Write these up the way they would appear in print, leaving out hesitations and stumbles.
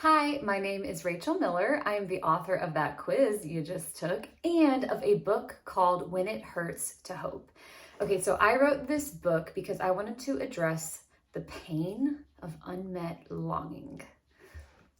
Hi, my name is Rachel Miller. I am the author of that quiz you just took and of a book called When It Hurts to Hope. Okay, so I wrote this book because I wanted to address the pain of unmet longing.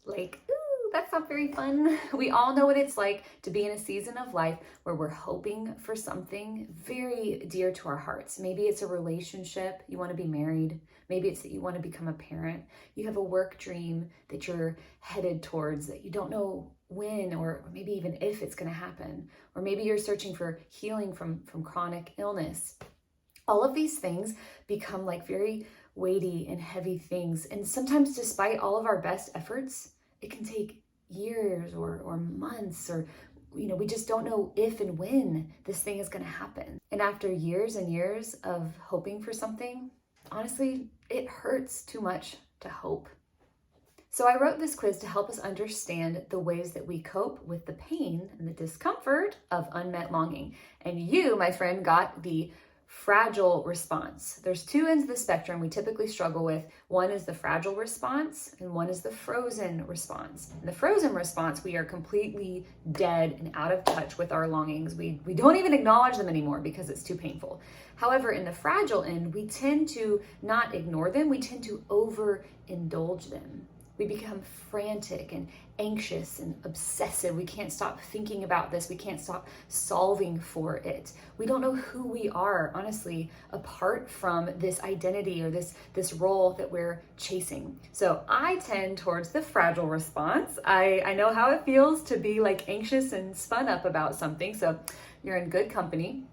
Ooh, that's not very fun. We all know what it's like to be in a season of life where we're hoping for something very dear to our hearts. Maybe it's a relationship, you want to be married. Maybe it's that you want to become a parent. You have a work dream that you're headed towards that you don't know when or maybe even if it's going to happen. Or maybe you're searching for healing from chronic illness. All of these things become like very weighty and heavy things. And sometimes, despite all of our best efforts, it can take years or months, or we just don't know if and when this thing is going to happen. And after years and years of hoping for something, honestly, it hurts too much to hope. So I wrote this quiz to help us understand the ways that we cope with the pain and the discomfort of unmet longing. And you, my friend, got the fragile response. There's two ends of the spectrum we typically struggle with. One is the fragile response and one is the frozen response. In the frozen response, we are completely dead and out of touch with our longings. We don't even acknowledge them anymore because it's too painful. However, in the fragile end, we tend to not ignore them. We tend to overindulge them. We become frantic and anxious and obsessive. We can't stop thinking about this. We can't stop solving for it. We don't know who we are, honestly, apart from this identity or this role that we're chasing. So I tend towards the fragile response. I know how it feels to be like anxious and spun up about something. So you're in good company.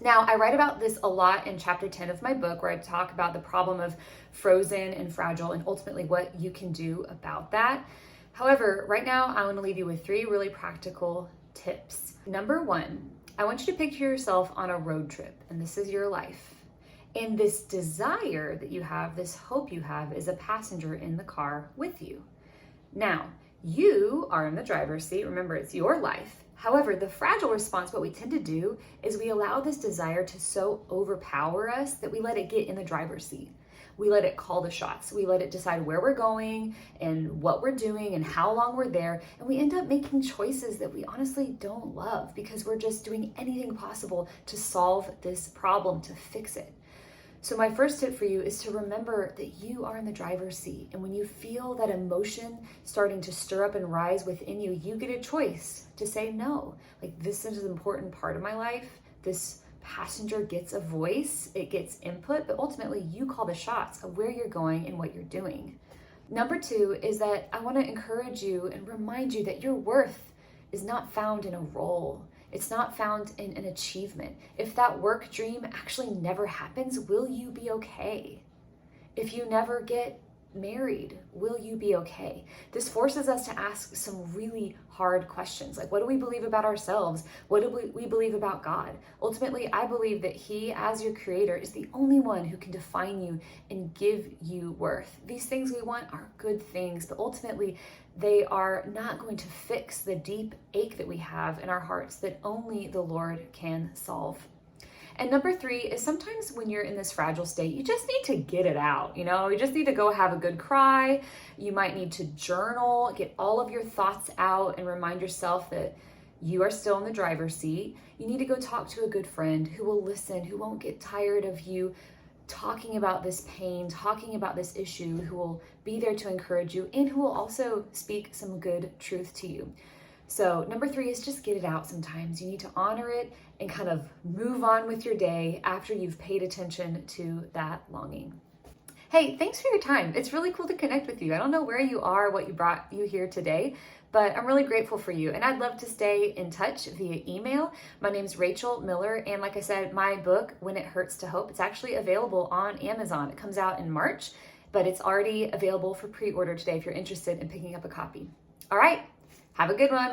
Now, I write about this a lot in chapter 10 of my book, where I talk about the problem of frozen and fragile and ultimately what you can do about that. However, right now, I want to leave you with 3 really practical tips. Number 1, I want you to picture yourself on a road trip, and this is your life. And this desire that you have, this hope you have, is a passenger in the car with you. Now, you are in the driver's seat. Remember, it's your life. However, the fragile response, what we tend to do is we allow this desire to so overpower us that we let it get in the driver's seat. We let it call the shots. We let it decide where we're going and what we're doing and how long we're there. And we end up making choices that we honestly don't love because we're just doing anything possible to solve this problem, to fix it. So my first tip for you is to remember that you are in the driver's seat. And when you feel that emotion starting to stir up and rise within you, you get a choice to say no. Like, this is an important part of my life. This passenger gets a voice, it gets input, but ultimately you call the shots of where you're going and what you're doing. Number 2 is that I want to encourage you and remind you that your worth is not found in a role. It's not found in an achievement. If that work dream actually never happens, will you be okay? If you never get married, will you be okay? This forces us to ask some really hard questions. Like, what do we believe about ourselves? What do we believe about God? Ultimately, I believe that He, as your creator, is the only one who can define you and give you worth. These things we want are good things, but ultimately, they are not going to fix the deep ache that we have in our hearts that only the Lord can solve. And number 3 is sometimes when you're in this fragile state, you just need to get it out. You just need to go have a good cry. You might need to journal, get all of your thoughts out and remind yourself that you are still in the driver's seat. You need to go talk to a good friend who will listen, who won't get tired of you talking about this pain, talking about this issue, who will be there to encourage you and who will also speak some good truth to you. So number 3 is just get it out sometimes. You need to honor it and kind of move on with your day after you've paid attention to that longing. Hey, thanks for your time. It's really cool to connect with you. I don't know where you are, what you brought you here today, but I'm really grateful for you. And I'd love to stay in touch via email. My name's Rachel Miller. And like I said, my book, When It Hurts to Hope, it's actually available on Amazon. It comes out in March, but it's already available for pre-order today if you're interested in picking up a copy. All right, have a good one.